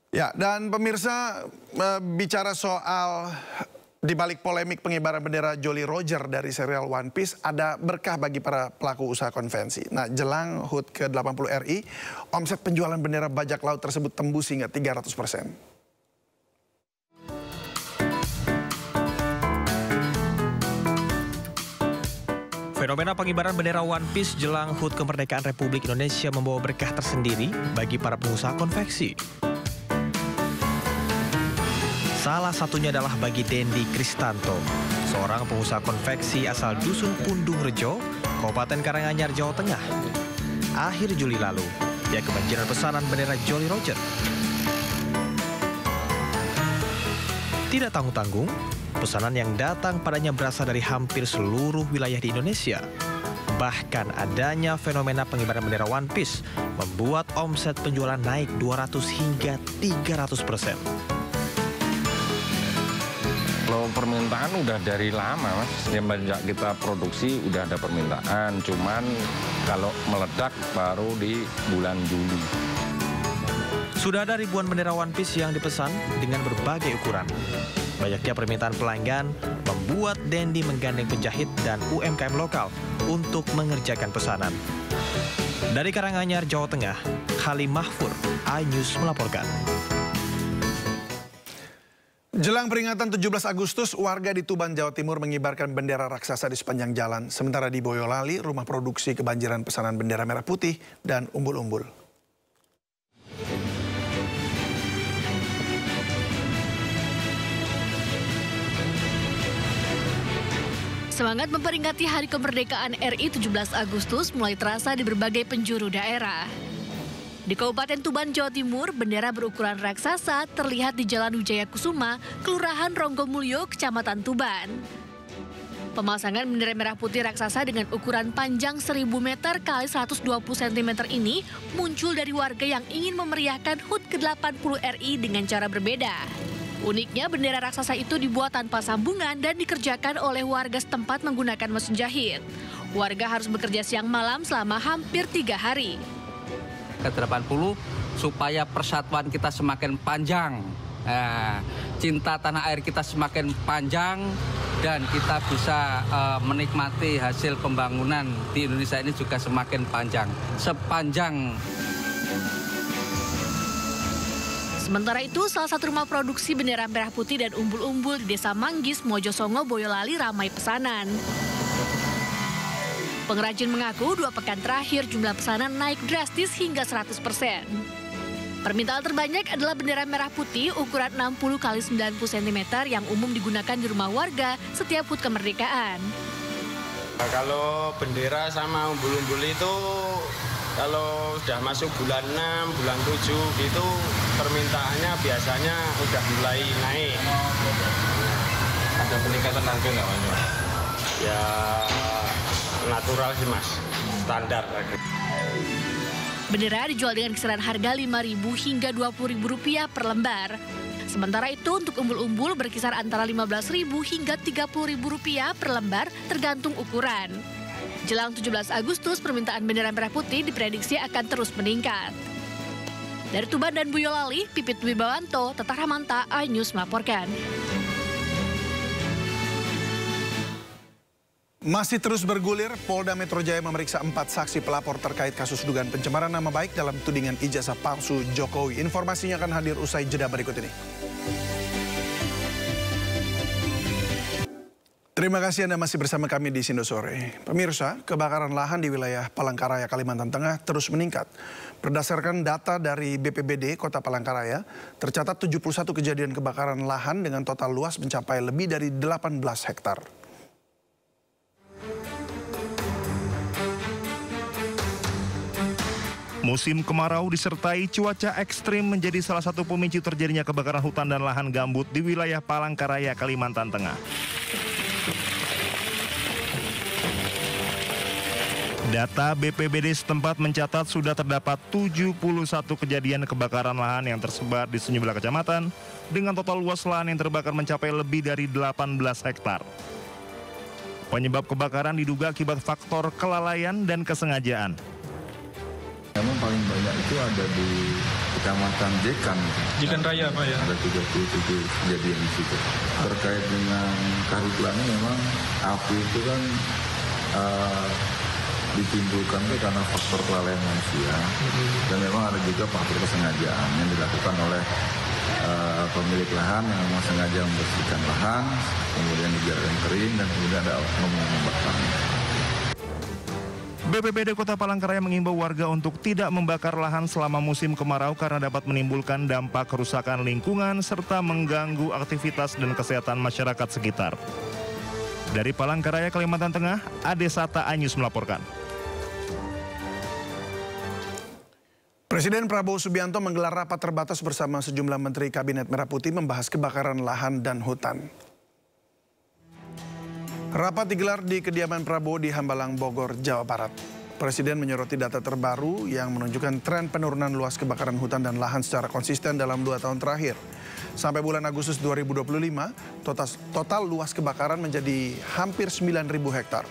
Ya, dan pemirsa, bicara soal di balik polemik pengibaran bendera Jolly Roger dari serial One Piece, ada berkah bagi para pelaku usaha konvensi. Nah, jelang HUT ke-80 RI, omset penjualan bendera bajak laut tersebut tembus hingga 300%. Fenomena pengibaran bendera One Piece jelang HUT kemerdekaan Republik Indonesia membawa berkah tersendiri bagi para pengusaha konveksi. Salah satunya adalah bagi Dendi Kristanto, seorang pengusaha konveksi asal Dusun Pundung Rejo, Kabupaten Karanganyar, Jawa Tengah. Akhir Juli lalu, dia kebanjiran pesanan bendera Jolly Roger. Tidak tanggung-tanggung, pesanan yang datang padanya berasal dari hampir seluruh wilayah di Indonesia. Bahkan adanya fenomena pengibaran bendera One Piece membuat omset penjualan naik 200 hingga 300%. Kalau permintaan udah dari lama, Mas. Semenjak kita produksi udah ada permintaan, cuman kalau meledak baru di bulan Juli. Sudah ada ribuan bendera One Piece yang dipesan dengan berbagai ukuran. Banyaknya permintaan pelanggan membuat Dendi menggandeng penjahit dan UMKM lokal untuk mengerjakan pesanan. Dari Karanganyar, Jawa Tengah, Halim Mahfur, iNews melaporkan. Jelang peringatan 17 Agustus, warga di Tuban, Jawa Timur mengibarkan bendera raksasa di sepanjang jalan. Sementara di Boyolali, rumah produksi kebanjiran pesanan bendera merah putih dan umbul-umbul. Semangat memperingati Hari Kemerdekaan RI 17 Agustus mulai terasa di berbagai penjuru daerah. Di Kabupaten Tuban, Jawa Timur, bendera berukuran raksasa terlihat di Jalan Wijaya Kusuma, Kelurahan Ronggomulyo, Kecamatan Tuban. Pemasangan bendera merah putih raksasa dengan ukuran panjang 1000 meter x 120 cm ini muncul dari warga yang ingin memeriahkan HUT ke-80 RI dengan cara berbeda. Uniknya, bendera raksasa itu dibuat tanpa sambungan dan dikerjakan oleh warga setempat menggunakan mesin jahit. Warga harus bekerja siang malam selama hampir 3 hari. Ke-80 supaya persatuan kita semakin panjang, cinta tanah air kita semakin panjang, dan kita bisa menikmati hasil pembangunan di Indonesia ini juga semakin panjang. Sementara itu, salah satu rumah produksi bendera merah putih dan umbul-umbul di Desa Manggis, Mojosongo, Boyolali ramai pesanan. Pengrajin mengaku 2 pekan terakhir jumlah pesanan naik drastis hingga 100%. Permintaan terbanyak adalah bendera merah putih ukuran 60 x 90 cm yang umum digunakan di rumah warga setiap HUT kemerdekaan. Kalau bendera sama umbul-umbul itu kalau sudah masuk bulan 6, bulan 7 gitu permintaannya biasanya udah mulai naik. Ada peningkatan harga nggak, Mas? Ya natural sih, Mas, standar. Bendera dijual dengan kisaran harga Rp5.000 hingga Rp20.000 per lembar. Sementara itu untuk umbul-umbul berkisar antara Rp15.000 hingga Rp30.000 per lembar tergantung ukuran. Jelang 17 Agustus, permintaan bendera merah putih diprediksi akan terus meningkat. Dari Tuban dan Boyolali, Pipit Wibawanto, Tata Ramanta, iNews melaporkan. Masih terus bergulir, Polda Metro Jaya memeriksa 4 saksi pelapor terkait kasus dugaan pencemaran nama baik dalam tudingan ijazah palsu Jokowi. Informasinya akan hadir usai jeda berikut ini. Terima kasih Anda masih bersama kami di Sindo Sore. Pemirsa, kebakaran lahan di wilayah Palangkaraya, Kalimantan Tengah terus meningkat. Berdasarkan data dari BPBD Kota Palangkaraya, tercatat 71 kejadian kebakaran lahan dengan total luas mencapai lebih dari 18 hektar. Musim kemarau disertai cuaca ekstrim menjadi salah satu pemicu terjadinya kebakaran hutan dan lahan gambut di wilayah Palangkaraya, Kalimantan Tengah. Data BPBD setempat mencatat sudah terdapat 71 kejadian kebakaran lahan yang tersebar di sejumlah kecamatan dengan total luas lahan yang terbakar mencapai lebih dari 18 hektar. Penyebab kebakaran diduga akibat faktor kelalaian dan kesengajaan. Memang paling banyak itu ada di Kecamatan Jekan. Jekan Raya, Pak, ya? Ada 37 kejadian di situ. Terkait dengan karhutla ini memang api itu kan ditimbulkan karena faktor kelalaian manusia. Dan memang ada juga faktor kesengajaan yang dilakukan oleh pemilik lahan yang memang sengaja membersihkan lahan, kemudian dibiarkan kering, dan kemudian ada oknum yang membakarnya. BPBD Kota Palangkaraya mengimbau warga untuk tidak membakar lahan selama musim kemarau karena dapat menimbulkan dampak kerusakan lingkungan serta mengganggu aktivitas dan kesehatan masyarakat sekitar. Dari Palangkaraya, Kalimantan Tengah, Ade Sata Anyus melaporkan. Presiden Prabowo Subianto menggelar rapat terbatas bersama sejumlah menteri Kabinet Merah Putih membahas kebakaran lahan dan hutan. Rapat digelar di kediaman Prabowo di Hambalang, Bogor, Jawa Barat. Presiden menyoroti data terbaru yang menunjukkan tren penurunan luas kebakaran hutan dan lahan secara konsisten dalam 2 tahun terakhir. Sampai bulan Agustus 2025, total luas kebakaran menjadi hampir 9.000 hektar.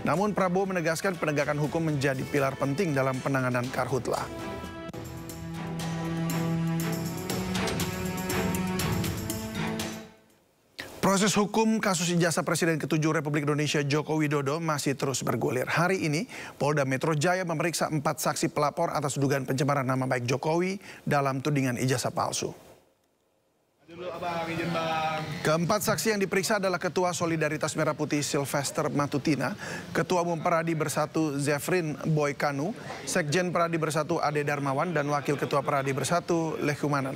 Namun Prabowo menegaskan penegakan hukum menjadi pilar penting dalam penanganan karhutla. Proses hukum kasus ijazah Presiden ke-7 Republik Indonesia Joko Widodo masih terus bergulir. Hari ini, Polda Metro Jaya memeriksa 4 saksi pelapor atas dugaan pencemaran nama baik Jokowi dalam tudingan ijazah palsu. Keempat saksi yang diperiksa adalah Ketua Solidaritas Merah Putih Sylvester Matutina, Ketua Umum Peradi Bersatu Zefrin Boykanu, Sekjen Peradi Bersatu Ade Darmawan, dan Wakil Ketua Peradi Bersatu Lekumanan.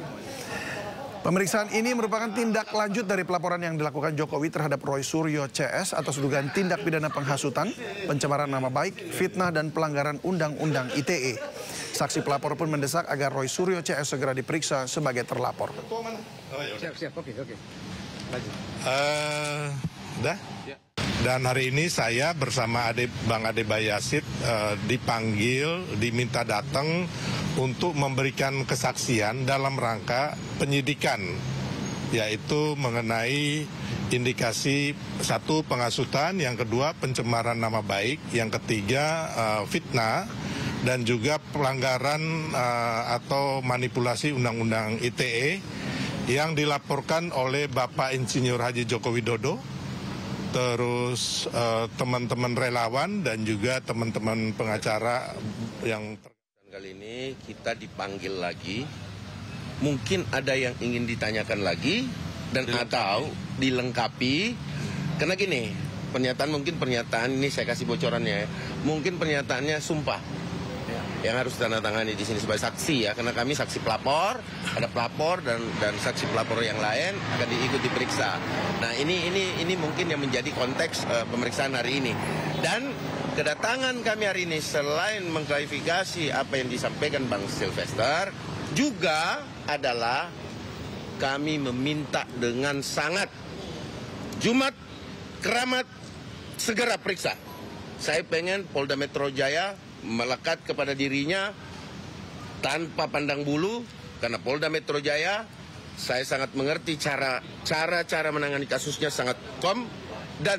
Pemeriksaan ini merupakan tindak lanjut dari pelaporan yang dilakukan Jokowi terhadap Roy Suryo CS atas dugaan tindak pidana penghasutan, pencemaran nama baik, fitnah, dan pelanggaran Undang-Undang ITE. Saksi pelapor pun mendesak agar Roy Suryo CS segera diperiksa sebagai terlapor. Siap, oke. Lanjut. Dan hari ini saya bersama Bang Ade Bayasid diminta datang untuk memberikan kesaksian dalam rangka penyidikan, yaitu mengenai indikasi 1 penghasutan, yang kedua pencemaran nama baik, yang ketiga fitnah, dan juga pelanggaran atau manipulasi Undang-Undang ITE yang dilaporkan oleh Bapak Insinyur Haji Joko Widodo, terus teman-teman relawan dan juga teman-teman pengacara yang... Kali ini kita dipanggil lagi, mungkin ada yang ingin ditanyakan lagi dan atau dilengkapi, karena gini, pernyataan ini saya kasih bocorannya ya, mungkin pernyataannya sumpah yang harus ditandatangani di sini sebagai saksi ya, karena kami saksi pelapor, ada pelapor dan saksi pelapor yang lain akan diikut diperiksa. Nah ini mungkin yang menjadi konteks pemeriksaan hari ini. Dan kedatangan kami hari ini selain mengklarifikasi apa yang disampaikan Bang Sylvester, juga adalah kami meminta dengan sangat Jumat Keramat segera periksa. Saya pengen Polda Metro Jaya melekat kepada dirinya tanpa pandang bulu, karena Polda Metro Jaya saya sangat mengerti cara menangani kasusnya sangat